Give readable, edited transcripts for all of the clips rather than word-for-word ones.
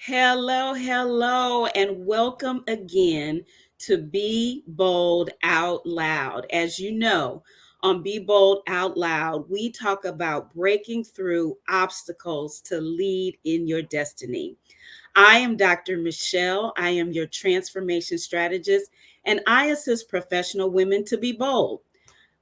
Hello, hello, and welcome again to Be Bold Out Loud. As you know, on Be Bold Out Loud, we talk about breaking through obstacles to lead in your destiny. I am Dr. Michelle. I am your transformation strategist, and I assist professional women to be bold.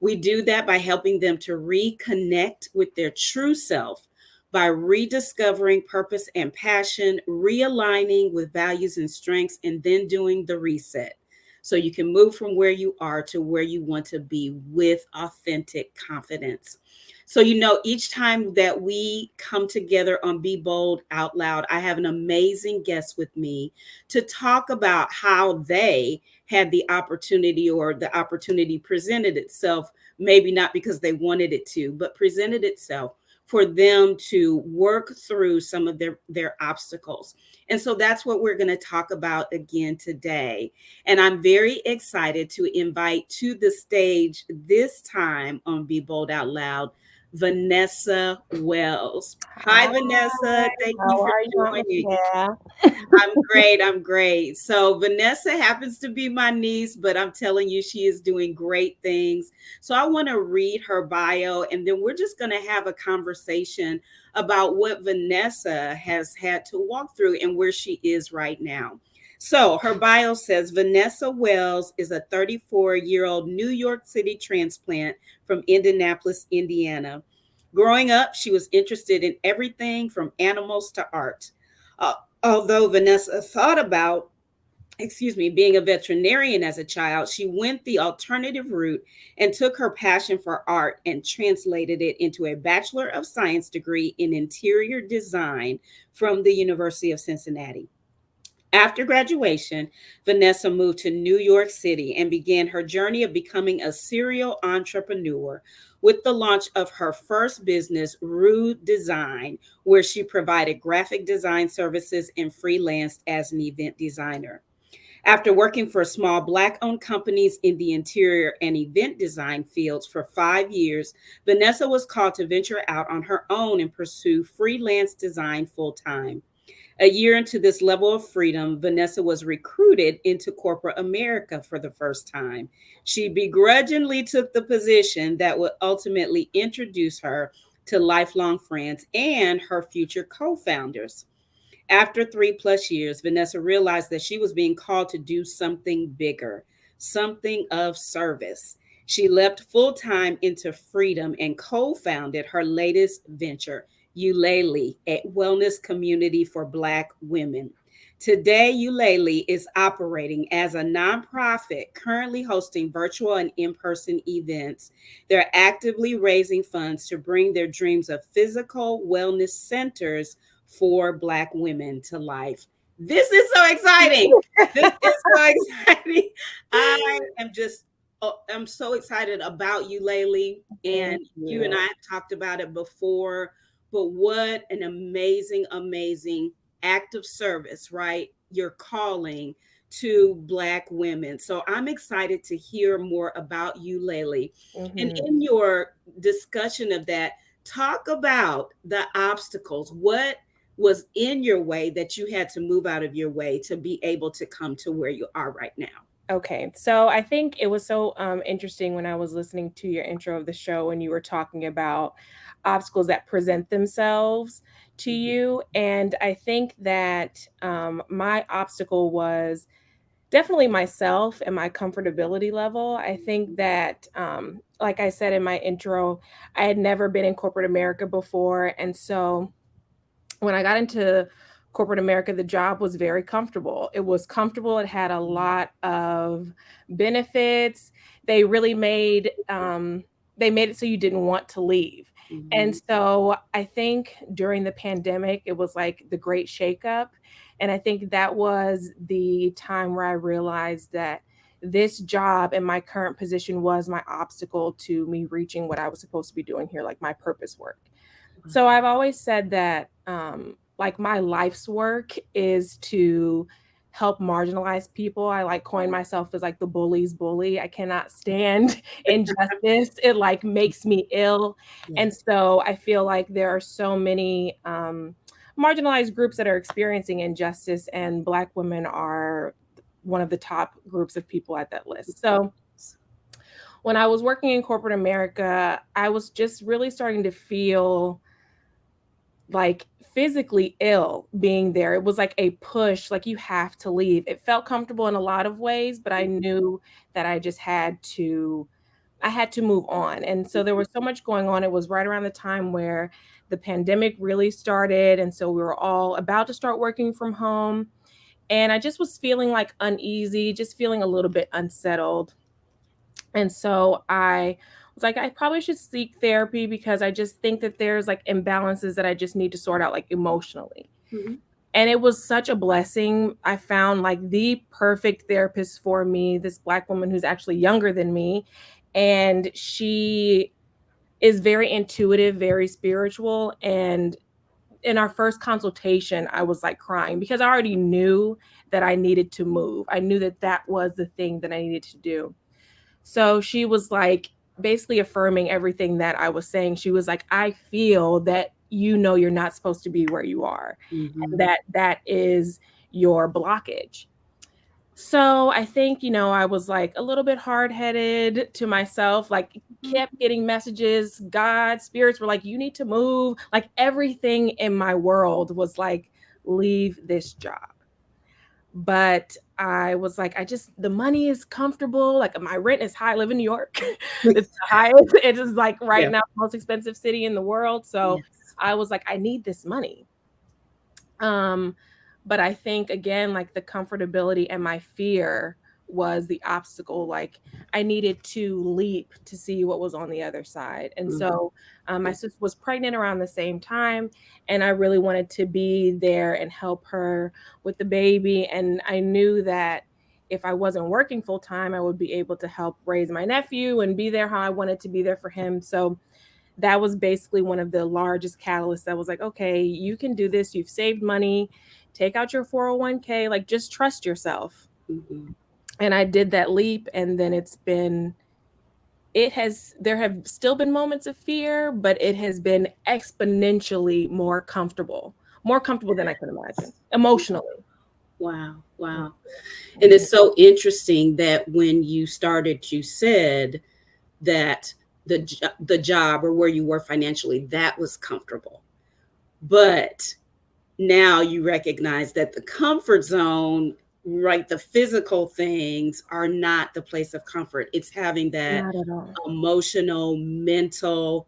We do that by helping them to reconnect with their true self, by rediscovering purpose and passion, realigning with values and strengths, and then doing the reset. So you can move from where you are to where you want to be with authentic confidence. So, each time that we come together on Be Bold Out Loud, I have an amazing guest with me to talk about how they had the opportunity, or the opportunity presented itself, maybe not because they wanted it to, but presented itself for them to work through some of their obstacles. And so that's what we're going to talk about again today. And I'm very excited to invite to the stage this time on Be Bold Out Loud, Vanessa Wells. Hi, Hi, Vanessa. Thank you how for are you, Aunt joining. Michelle? I'm great. I'm great. So, Vanessa happens to be my niece, but I'm telling you, she is doing great things. So, I want to read her bio, and then we're just going to have a conversation about what Vanessa has had to walk through and where she is right now. So, her bio says Vanessa Wells is a 34-year-old New York City transplant from Indianapolis, Indiana. Growing up, she was interested in everything from animals to art. Uh, Although Vanessa thought about, being a veterinarian as a child, she went the alternative route and took her passion for art and translated it into a Bachelor of Science degree in interior design from the University of Cincinnati. After graduation, Vanessa moved to New York City and began her journey of becoming a serial entrepreneur with the launch of her first business, Rue Design, where she provided graphic design services and freelanced as an event designer. After working for small Black owned companies in the interior and event design fields for 5 years, Vanessa was called to venture out on her own and pursue freelance design full time. A year into this level of freedom, Vanessa was recruited into corporate America for the first time. She begrudgingly took the position that would ultimately introduce her to lifelong friends and her future co founders. After 3+ years, Vanessa realized that she was being called to do something bigger, something of service. She leapt full time into freedom and co founded her latest venture, Eulalie, a wellness community for Black women. Today, Eulalie is operating as a nonprofit, currently hosting virtual and in person events. They're actively raising funds to bring their dreams of physical wellness centers for Black women to life. This is so exciting. This is so exciting. I am just, I'm so excited about you, Laylee. And Thank you and I you. have talked about it before, but what an amazing, amazing act of service, right? You're calling to Black women. So I'm excited to hear more about you, Laylee. And hmm in your discussion of that, talk about the obstacles. What was in your way that you had to move out of your way to be able to come to where you are right now? Okay, so I think it was so interesting when I was listening to your intro of the show when you were talking about obstacles that present themselves to Mhm. you. And I think that my obstacle was definitely myself and my comfortability level. I think that, like I said in my intro, I had never been in corporate America before. And so when I got into corporate America, the job was very comfortable. It was comfortable. It had a lot of benefits. They really made it so you didn't want to leave. And Mhm. so I think during the pandemic, it was like the great shakeup. And I think that was the time where I realized that this job and my current position was my obstacle to me reaching what I was supposed to be doing here, like my purpose work. So I've always said that like my life's work is to help marginalized people. I like coin myself as like the bully's bully. I cannot stand injustice. It like makes me ill. And Yes. so I feel like there are so many marginalized groups that are experiencing injustice, and Black women are one of the top groups of people at that list. So when I was working in corporate America, I was just really starting to feel like physically ill being there. It was like a push, like you have to leave. It felt comfortable in a lot of ways, but I knew that I had to move on. And so there was so much going on. It was right around the time where the pandemic really started, and so we were all about to start working from home. And I just was feeling like uneasy, just feeling a little bit unsettled. And so I was like, I probably should seek therapy because I just think that there's like imbalances that I just need to sort out, like emotionally. Mhm. And it was such a blessing. I found like the perfect therapist for me, this Black woman who's actually younger than me. And she is very intuitive, very spiritual. And in our first consultation, I was like crying because I already knew that I needed to move. I knew that that was the thing that I needed to do. So she was like basically affirming everything that I was saying. She was like, I feel that you're not supposed to be where you are, and Mhm. that is your blockage. So I think, I was like a little bit hard headed to myself, like Mhm. kept getting messages. God, spirits were like, you need to move. Like everything in my world was like, leave this job. But I was like, the money is comfortable. Like my rent is high. I live in New York. It's the highest. It is like right Yeah. now the most expensive city in the world. So Yes. I was like, I need this money. Um, but I think again, like the comfortability and my fear was the obstacle. Like I needed to leap to see what was on the other side. And Mhm. so my sister was pregnant around the same time, and I really wanted to be there and help her with the baby. And I knew that if I wasn't working full time, I would be able to help raise my nephew and be there how I wanted to be there for him. So that was basically one of the largest catalysts that was like, okay, you can do this. You've saved money. Take out your 401k. Like, just trust yourself. Mhm. And I did that leap. And then there have still been moments of fear, but it has been exponentially more comfortable than I could imagine emotionally. Wow. Wow. And Mhm. it's so interesting that when you started, you said that the job or where you were financially, that was comfortable. But now you recognize that the comfort zone, right, the physical things are not the place of comfort. It's having that Not at all. emotional, mental,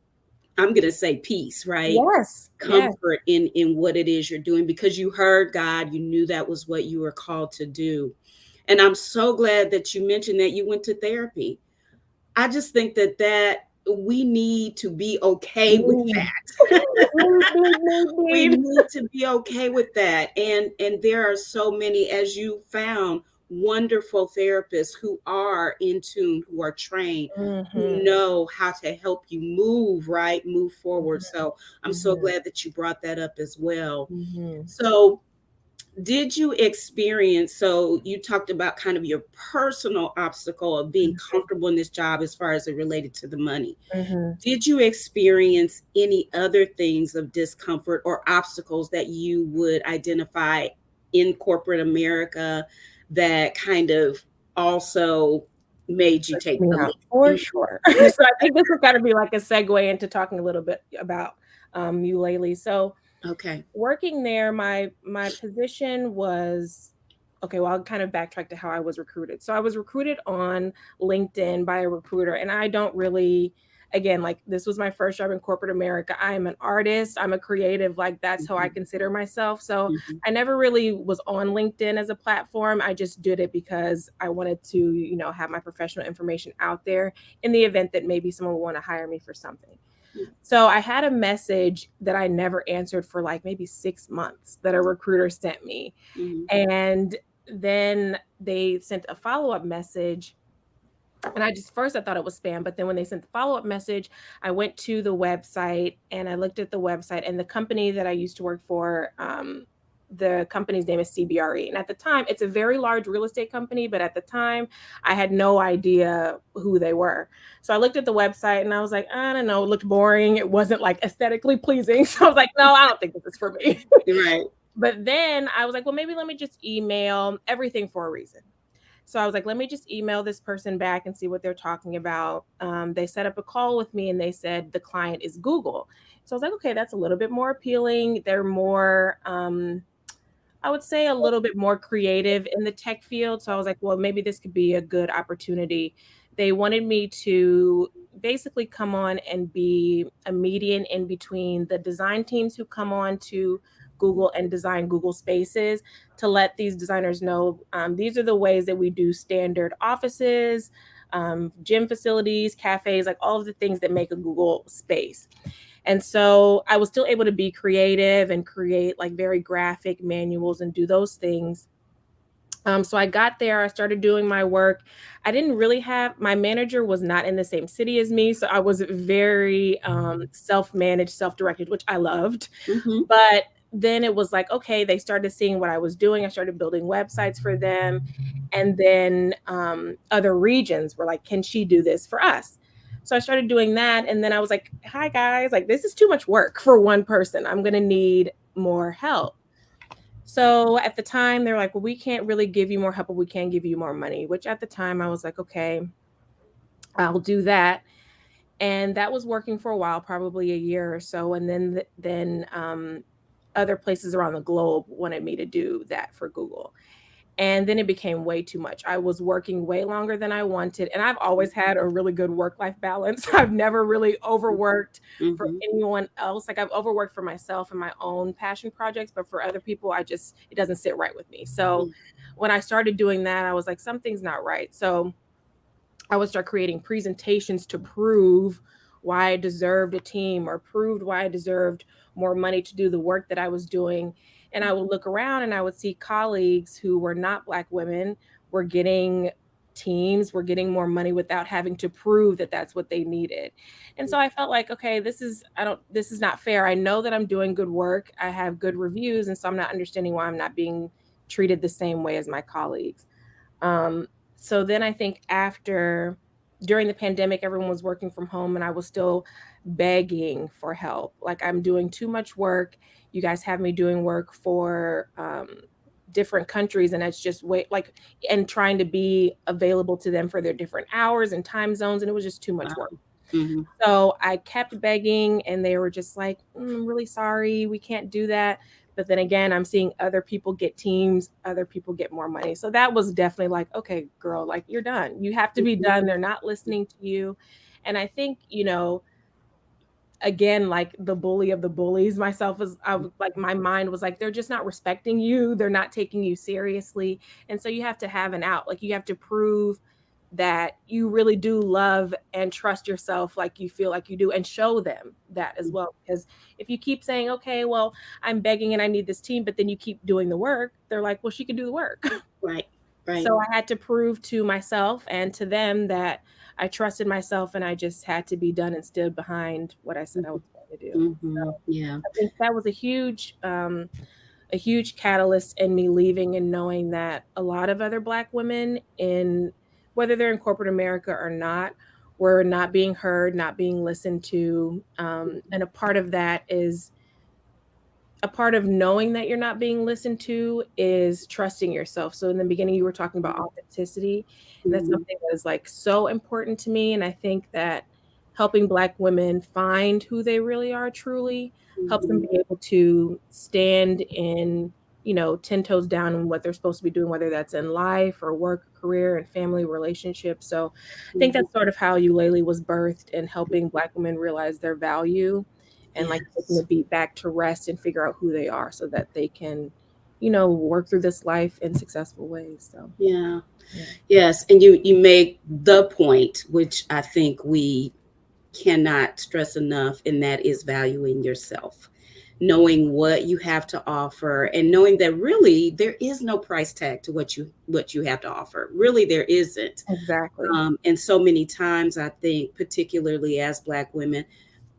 I'm going to say peace, right? Yes. Yes. Comfort in what it is you're doing because you heard God, you knew that was what you were called to do. And I'm so glad that you mentioned that you went to therapy. I just think that we need to be okay with Need, that. We need. need to be okay with that. And there are so many, as you found, wonderful therapists who are in tune, who are trained, who Mhm. know how to help you move, right, move forward. So I'm so Mhm. glad that you brought that up as well. Mhm. So did you experience, so you talked about kind of your personal obstacle of being comfortable in this job as far as it related to the money. Mhm. Did you experience any other things of discomfort or obstacles that you would identify in corporate America that kind of also made you take Me the out leap? for Mhm. sure. So I think this has got to be like a segue into talking a little bit about you lately. So Okay. working there, my position was okay. Well, I'll kind of backtrack to how I was recruited. So I was recruited on LinkedIn by a recruiter, and I don't really. Again, like this was my first job in corporate America. I am an artist. I'm a creative. Like that's how I Mhm. consider myself. So Mhm. I never really was on LinkedIn as a platform. I just did it because I wanted to, have my professional information out there in the event that maybe someone would want to hire me for something. So I had a message that I never answered for like maybe 6 months that a recruiter sent me. Mhm. And then they sent a follow-up message. And I thought it was spam, but then when they sent the follow-up message, I went to the website and I looked at the website, and the company that I used to work for, the company's name is CBRE. And at the time, it's a very large real estate company, but at the time, I had no idea who they were. So I looked at the website and I was like, I don't know, it looked boring. It wasn't like aesthetically pleasing. So I was like, no, I don't think this is for me. Right. But then I was like, well, maybe let me just email everything for a reason. So I was like, let me just email this person back and see what they're talking about. They set up a call with me and they said the client is Google. So I was like, okay, that's a little bit more appealing. They're more, I would say, a little bit more creative in the tech field. So I was like, well, maybe this could be a good opportunity. They wanted me to basically come on and be a median in between the design teams who come on to Google and design Google Spaces, to let these designers know these are the ways that we do standard offices, gym facilities, cafes, like all of the things that make a Google space. And so I was still able to be creative and create like very graphic manuals and do those things. So I got there, I started doing my work. I didn't really have, my manager was not in the same city as me. So I was very self managed, self directed, which I loved. Mm-hmm. But then it was like, okay, they started seeing what I was doing. I started building websites for them. And then other regions were like, can she do this for us? So I started doing that. And then I was like, hi guys, like this is too much work for one person. I'm going to need more help. So at the time, they're like, well, we can't really give you more help, but we can give you more money, which at the time I was like, okay, I'll do that. And that was working for a while, probably a year or so. And then other places around the globe wanted me to do that for Google. And then it became way too much. I was working way longer than I wanted. And I've always had a really good work life balance. I've never really overworked for Mm-hmm. anyone else. Like I've overworked for myself and my own passion projects, but for other people, it doesn't sit right with me. So when I started doing that, I was like, something's not right. So I would start creating presentations to prove why I deserved a team or proved why I deserved more money to do the work that I was doing. And I would look around and I would see colleagues who were not Black women were getting teams, were getting more money without having to prove that that's what they needed. And so I felt like, okay, this is not fair. I know that I'm doing good work. I have good reviews. And so I'm not understanding why I'm not being treated the same way as my colleagues. Um, so then I think after, during the pandemic, everyone was working from home and I was still begging for help. Like, I'm doing too much work. You guys have me doing work for different countries, and it's just wait like and trying to be available to them for their different hours and time zones, and it was just too much Wow. work. Mm-hmm. So I kept begging, and they were just like, I'm really sorry, we can't do that. But then again, I'm seeing other people get teams, other people get more money. So that was definitely like, okay, girl, like you're done. You have to be done. They're not listening to you. And I think, again, like the bully of the bullies, myself was, I was like, my mind was like, they're just not respecting you. They're not taking you seriously. And so you have to have an out. Like you have to prove that you really do love and trust yourself like you feel like you do, and show them that as well. Because if you keep saying, okay, well, I'm begging and I need this team, but then you keep doing the work, they're like, well, she can do the work. Right. Right. So I had to prove to myself and to them that I trusted myself and I just had to be done and stood behind what I said I was going to do. Mm-hmm. Yeah. I think that was a huge catalyst in me leaving and knowing that a lot of other Black women, in whether they're in corporate America or not, were not being heard, not being listened to. And a part of knowing that you're not being listened to is trusting yourself. So in the beginning, you were talking about authenticity, and that's Mm-hmm. something that is like so important to me. And I think that helping Black women find who they really are truly helps them Mm-hmm. be able to stand in, 10 toes down in what they're supposed to be doing, whether that's in life or work, career, and family relationships. So I think Mm-hmm. that's sort of how Ulele was birthed, in helping Black women realize their value and like taking the Yes. beat back to rest and figure out who they are so that they can, work through this life in successful ways. So, Yeah. yeah. Yes. And you make the point, which I think we cannot stress enough, and that is valuing yourself, knowing what you have to offer, and knowing that really there is no price tag to what you have to offer. Really, there isn't. Exactly. And so many times, I think, particularly as Black women,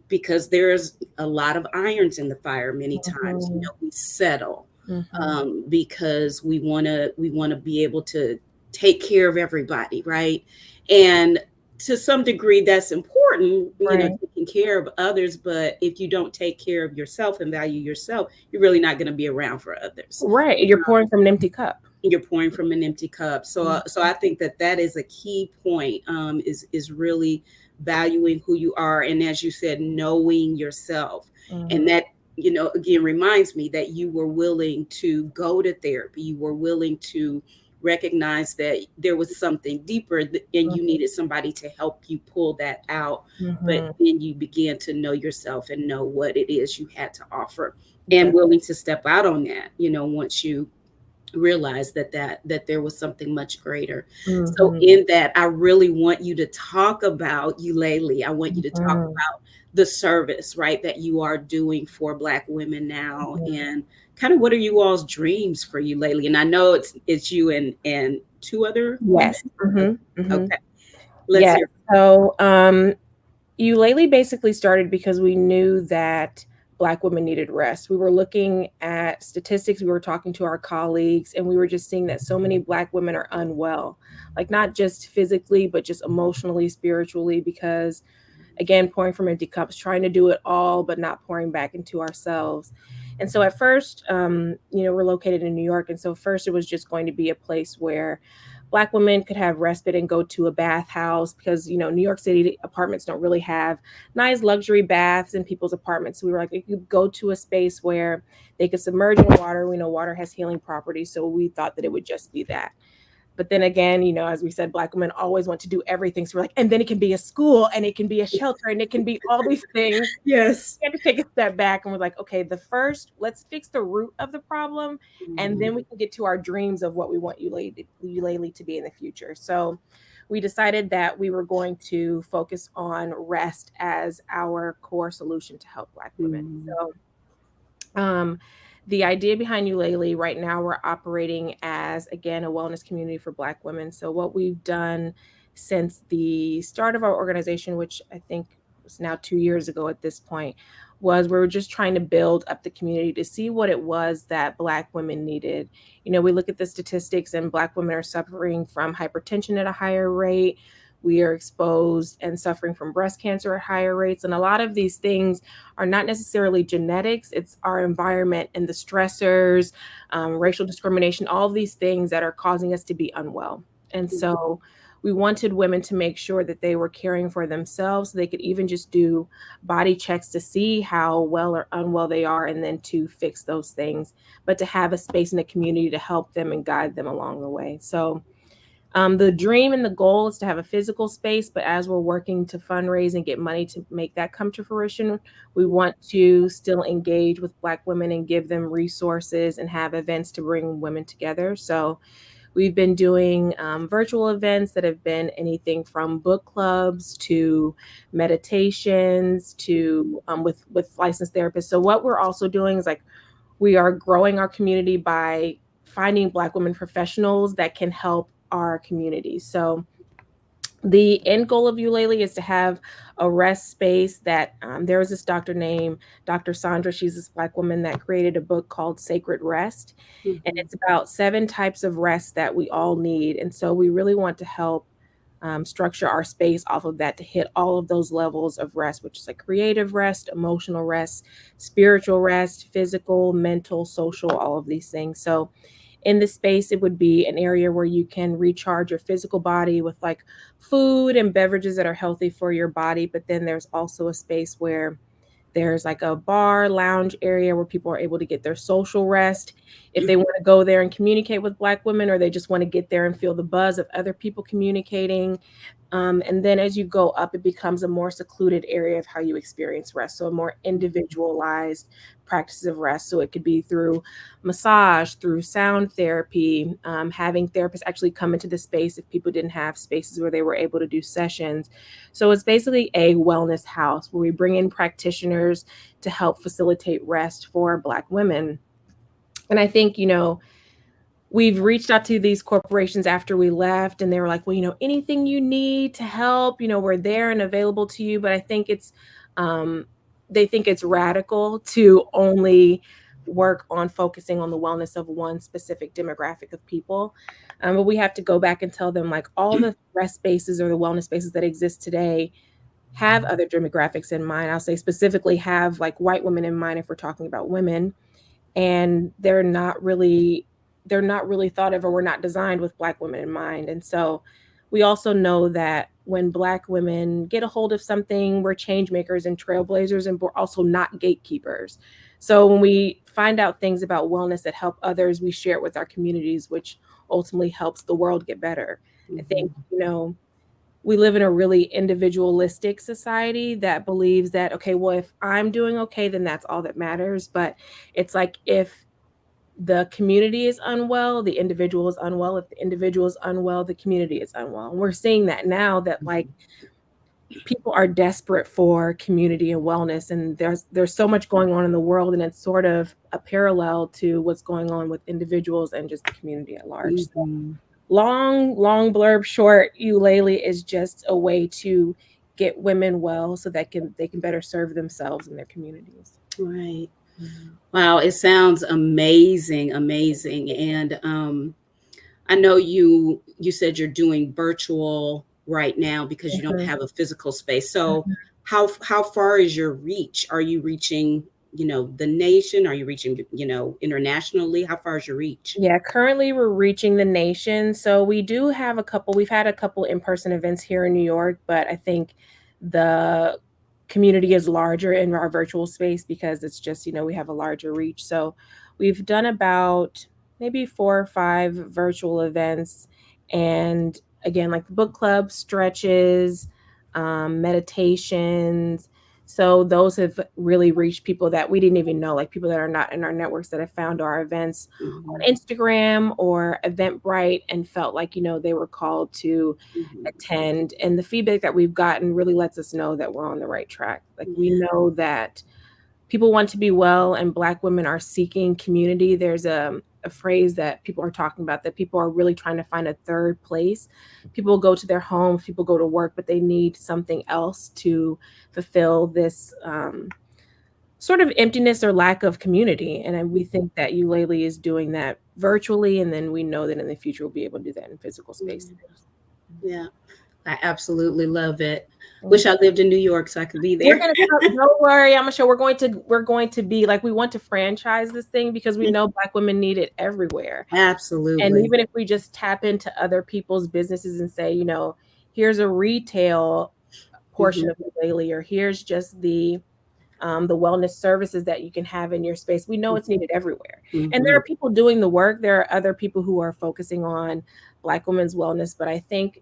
because there's a lot of irons in the fire, many times, Mhm. we settle. Mhm. because we want to be able to take care of everybody, right? And to some degree, that's important, Right. taking care of others. But if you don't take care of yourself and value yourself, you're really not going to be around for others. Right. You're pouring from an empty cup. You're pouring from an empty cup. So Mhm. I think that that is a key point. Is really valuing who you are, and as you said, knowing yourself, and Mhm. that again reminds me that you were willing to go to therapy. You were willing to recognize that there was something deeper, and you needed somebody to help you pull that out. But Mhm. then you began to know yourself and know what it is you had to offer, and Def willing to step out on that. Once you realized that there was something much greater. So Mhm. in that, I really want you to talk about Eulalie. I want you to talk Mhm. about the service, right, that you are doing for Black women now, Mhm. and kind of what are you all's dreams for Eulalie? And I know it's you and two other women. Yes. Mhm. Mhm. Okay, let's Yes. hear. So, you lately basically started because we knew that Black women needed rest. We were looking at statistics, we were talking to our colleagues, and we were just seeing that so many Black women are unwell, like not just physically, but just emotionally, spiritually, because again, pouring from empty cups, trying to do it all, but not pouring back into ourselves. And so at first, we're located in New York. And so first it was just going to be a place where Black women could have respite and go to a bathhouse because, New York City apartments don't really have nice luxury baths in people's apartments. So we were like, you could go to a space where they could submerge in water. We know water has healing properties. So we thought that it would just be that. But then again, as we said, Black women always want to do everything. So we're like, and then it can be a school and it can be a shelter and it can be all these things. Yes. We had to take a step back and we're like, okay, let's fix the root of the problem. And Mhm. then we can get to our dreams of what we want Eulalie to be in the future. So we decided that we were going to focus on rest as our core solution to help Black women. Mhm. Um, the idea behind Eulalie right now, we're operating as again a wellness community for Black women. So what we've done since the start of our organization, which I think was now 2 years ago at this point, was we were just trying to build up the community to see what it was that Black women needed. We look at the statistics, and Black women are suffering from hypertension at a higher rate. We are exposed and suffering from breast cancer at higher rates. And a lot of these things are not necessarily genetics, it's our environment and the stressors, racial discrimination, all of these things that are causing us to be unwell. And so we wanted women to make sure that they were caring for themselves so they could even just do body checks to see how well or unwell they are and then to fix those things, but to have a space in the community to help them and guide them along the way. So the dream and the goal is to have a physical space, but as we're working to fundraise and get money to make that come to fruition, we want to still engage with Black women and give them resources and have events to bring women together. So we've been doing virtual events that have been anything from book clubs to meditations to with licensed therapists. So what we're also doing is like we are growing our community by finding Black women professionals that can help our community. So the end goal of Eulalie is to have a rest space that there was this doctor named Dr. Sandra. She's this Black woman that created a book called Sacred Rest. And Mhm. it's about 7 types of rest that we all need. And so we really want to help structure our space off of that to hit all of those levels of rest, which is like creative rest, emotional rest, spiritual rest, physical, mental, social, all of these things. So in this space, it would be an area where you can recharge your physical body with like food and beverages that are healthy for your body. But then there's also a space where there's like a bar lounge area where people are able to get their social rest. If they want to go there and communicate with Black women, or they just want to get there and feel the buzz of other people communicating. And then as you go up, it becomes a more secluded area of how you experience rest. So a more individualized practices of rest. So it could be through massage, through sound therapy, having therapists actually come into the space if people didn't have spaces where they were able to do sessions. So it's basically a wellness house where we bring in practitioners to help facilitate rest for Black women. And I think, we've reached out to these corporations after we left, and they were like, well, anything you need to help, we're there and available to you. But I think they think it's radical to only work on focusing on the wellness of one specific demographic of people. But we have to go back and tell them like all the rest spaces or the wellness spaces that exist today have other demographics in mind. I'll say specifically have like white women in mind if we're talking about women, and they're not really thought of or were not designed with black women in mind. And so we also know that when black women get a hold of something, we're change makers and trailblazers, and we're also not gatekeepers. So when we find out things about wellness that help others, we share it with our communities, which ultimately helps the world get better. I think, Mhm. we live in a really individualistic society that believes that, okay, well, if I'm doing okay, then that's all that matters. But it's like if the community is unwell, the individual is unwell. If the individual is unwell, the community is unwell. And we're seeing that now that like people are desperate for community and wellness, and there's so much going on in the world, and it's sort of a parallel to what's going on with individuals and just the community at large. So Mhm. long blurb short, ukulele is just a way to get women well so that they can better serve themselves and their communities. Right. Wow, it sounds amazing, amazing. And I know you said you're doing virtual right now because you don't Mhm. have a physical space. So how far is your reach? Are you reaching, the nation? Are you reaching, internationally? How far is your reach? Yeah, currently we're reaching the nation. So we've had a couple in-person events here in New York, but I think the community is larger in our virtual space because it's just, we have a larger reach. So we've done about maybe 4 or 5 virtual events. And again, like the book club, stretches, meditations. So those have really reached people that we didn't even know, like people that are not in our networks that have found our events Mhm. on Instagram or Eventbrite and felt like, they were called to Mhm. attend. And the feedback that we've gotten really lets us know that we're on the right track. Like we Yeah. know that people want to be well and black women are seeking community. There's a phrase that people are talking about that people are really trying to find a third place. People go to their homes, people go to work, but they need something else to fulfill this sort of emptiness or lack of community. And we think that Eulalie is doing that virtually, and then we know that in the future we'll be able to do that in physical spaces. Mhm. Yeah. I absolutely love it. Mhm. Wish I lived in New York so I could be We're there. gonna come. Don't worry, I'm sure we're going to be like we want to franchise this thing because we know Black women need it everywhere. And Absolutely. even if we just tap into other people's businesses and say, here's a retail portion Mhm. of the daily, or here's just the wellness services that you can have in your space. We know it's needed everywhere. And there Mhm. are people doing the work. There are other people who are focusing on Black women's wellness, but I think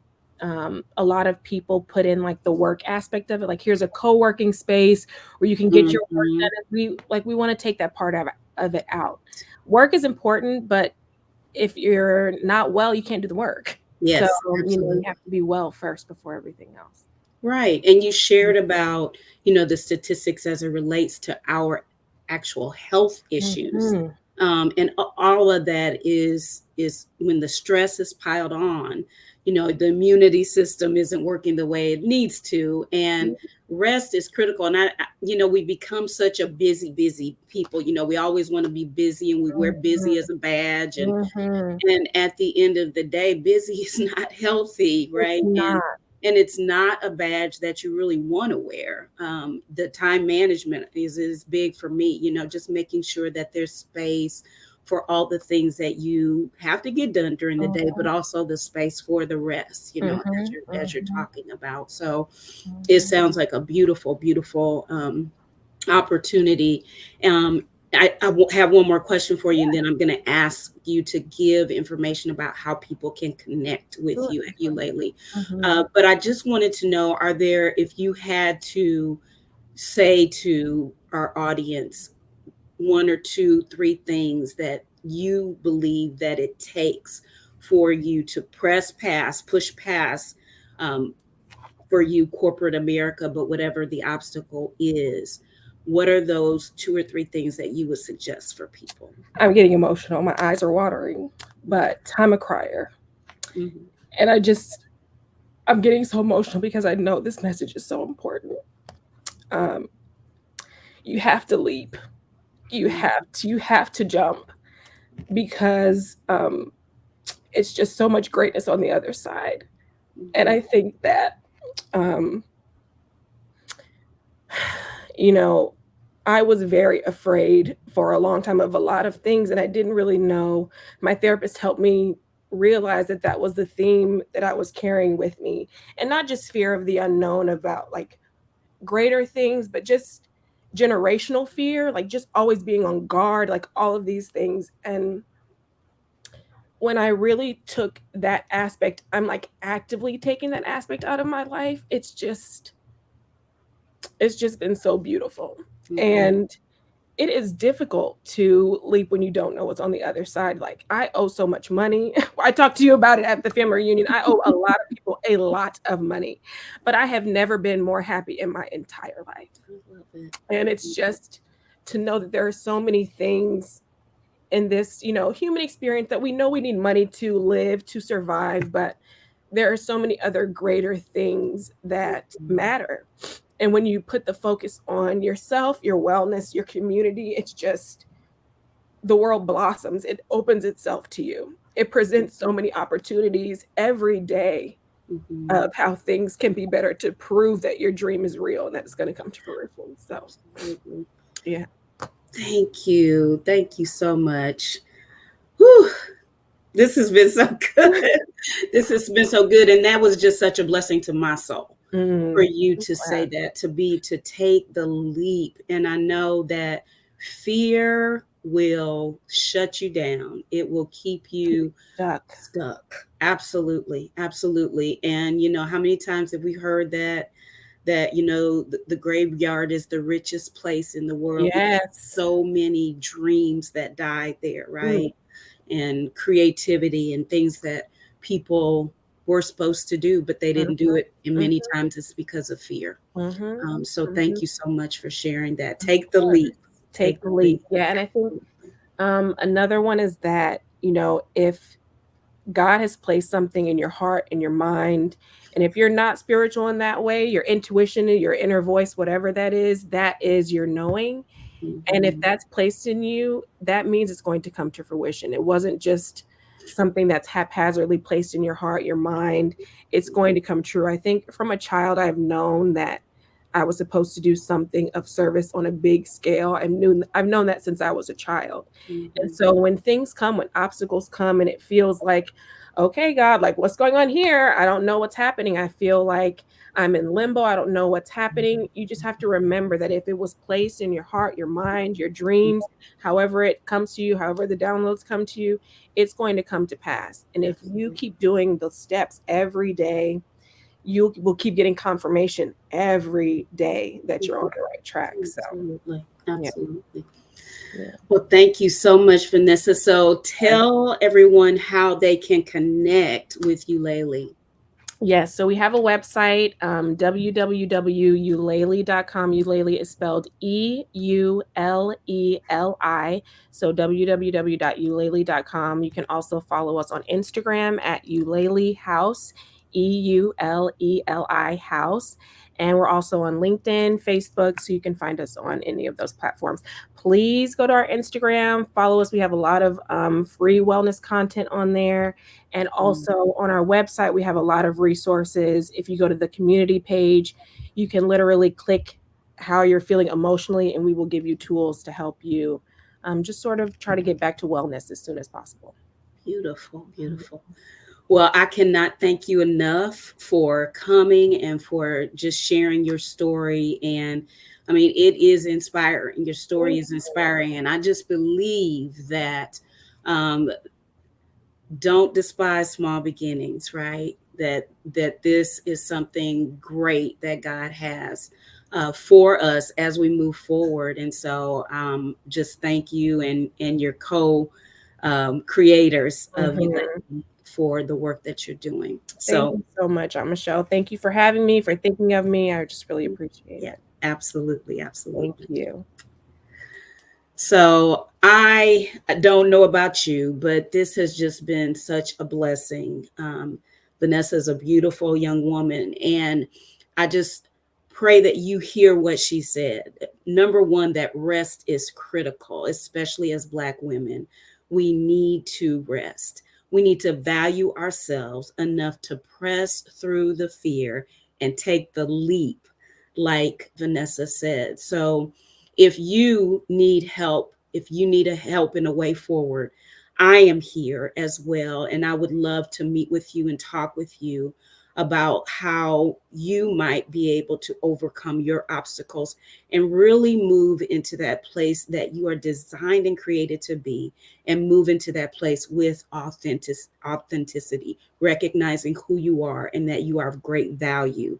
a lot of people put in like the work aspect of it. Like here's a co-working space where you can get your work done. Mhm. And we want to take that part of it out. Work is important, but if you're not well, you can't do the work. So, Yes, you absolutely. have to be well first before everything else. Right. And you shared about, the statistics as it relates to our actual health issues. Mhm. And all of that is when the stress is piled on, the immunity system isn't working the way it needs to. And rest is critical. And we become such a busy people. We always want to be busy and we wear busy Mhm. as a badge. And Mhm. and at the end of the day, busy is not healthy, It's right? and not. and it's not a badge that you really want to wear. The time management is big for me, just making sure that there's space for all the things that you have to get done during the day, but Mhm. also the space for the rest, as Mhm. you're Mhm. talking about. So it Mhm. sounds like a beautiful, beautiful opportunity. Um, I have one more question for you, and then I'm going to ask you to give information about how people can connect with Sure, you sure. lately. Mhm. But I just wanted to know, are there, if you had to say to our audience, one or two, three things that you believe that it takes for you to push past, um, for you, corporate America, but whatever the obstacle is, what are those two or three things that you would suggest for people? I'm getting emotional. My eyes are watering, but I'm a crier. Mhm. And I'm getting so emotional because I know this message is so important. Um, you have to leap. you have to jump because it's just so much greatness on the other side. And Mhm. I think that um, you know, I was very afraid for a long time of a lot of things, and I didn't really know. My therapist helped me realize that that was the theme that I was carrying with me, and not just fear of the unknown about like greater things, but just generational fear, like just always being on guard, like all of these things. And when I really took that aspect, I'm like actively taking that aspect out of my life. It's just been so beautiful. Mhm. And it is difficult to leap when you don't know what's on the other side. Like, I owe so much money. I talked to you about it at the family reunion. I owe a lot of people a lot of money, but I have never been more happy in my entire life. I love it. And it's just to know that there are so many things in this, human experience that we know we need money to live, to survive, but there are so many other greater things that Mhm. matter. And when you put the focus on yourself, your wellness, your community, it's just the world blossoms. It opens itself to you. It presents so many opportunities every day Mhm. of how things can be better to prove that your dream is real and that it's going to come to fruition. So, Absolutely. yeah. Thank you. Thank you so much. Whew. This has been so good. This has been so good. And that was just such a blessing to my soul for Mm, you I'm to say glad. that, to take the leap. And I know that fear will shut you down, it will keep Keep you stuck. stuck. Absolutely. Absolutely. And how many times have we heard that the graveyard is the richest place in the world because Yes. so many dreams that died there, Mm, right? And creativity and things that people were supposed to do, but they didn't do mhm, it. And many mhm, times it's because of fear. mhm, So thank mhm. you so much for sharing that. Of Take the course. leap. Take Take the the leap. leap. Yeah, and I think another one is that, if God has placed something in your heart, in your mind, and if you're not spiritual in that way, your intuition, your inner voice, whatever that is your knowing. And if Mhm. that's placed in you, that means it's going to come to fruition. It wasn't just something that's haphazardly placed in your heart, your mind. It's going to come true. I think from a child, I've known that I was supposed to do something of service on a big scale. I've known that since I was a child. And Mhm. so when things come, when obstacles come, and it feels like, okay, God, like what's going on here? I don't know what's happening. I feel like I'm in limbo. I don't know what's happening. You just have to remember that if it was placed in your heart, your mind, your dreams, however it comes to you, however the downloads come to you, it's going to come to pass. And if you Absolutely. keep doing the steps every day, you will keep getting confirmation every day that you're on the right track. So, Absolutely. yeah, Absolutely. yeah. Well, thank you so much, Vanessa. So Yes. tell everyone how they can connect with you, Laylee. Yes, so we have a website, www.eulalie.com. Eulalie is spelled Euleli. So www.eulalie.com. You can also follow us on Instagram at Eulalie House, Euleli House. And we're also on LinkedIn, Facebook, so you can find us on any of those platforms. Please go to our Instagram, follow us. We have a lot of free wellness content on there. And Mm, also on our website, we have a lot of resources. If you go to the community page, you can literally click how you're feeling emotionally, and we will give you tools to help you just sort of try to get back to wellness as soon as possible. beautiful, beautiful. Well, I cannot thank you enough for coming and for just sharing your story. And I mean, it is inspiring. Your story Thank is inspiring. And I just believe that um, don't despise small beginnings, right? That this is something great that God has for us as we move forward. And so just thank you and your co creators of you Mhm. for the work that you're doing. Thank So you so much, Michelle. Thank you for having me, for thinking of me. I just really appreciate yeah, it. absolutely, Thank absolutely. you. So I don't know about you, but this has just been such a blessing. Vanessa is a beautiful young woman, and I just pray that you hear what she said. Number one, that rest is critical, especially as Black women. We need to rest. We need to value ourselves enough to press through the fear and take the leap, like Vanessa said. So, if you need help, if you need a help in a way forward, I am here as well. And I would love to meet with you and talk with you about how you might be able to overcome your obstacles and really move into that place that you are designed and created to be, and move into that place with authenticity, recognizing who you are and that you are of great value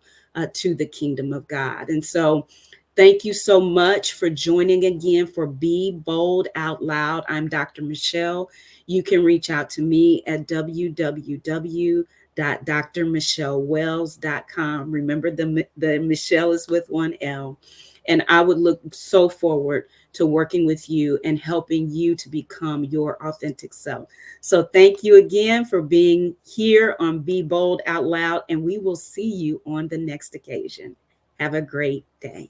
to the kingdom of God. And so, thank you so much for joining again for Be Bold Out Loud. I'm Dr. Michelle. You can reach out to me at www.drmichellewells.com. Remember, the Michelle is with one L. And I would look so forward to working with you and helping you to become your authentic self. So thank you again for being here on Be Bold Out Loud, and we will see you on the next occasion. Have a great day.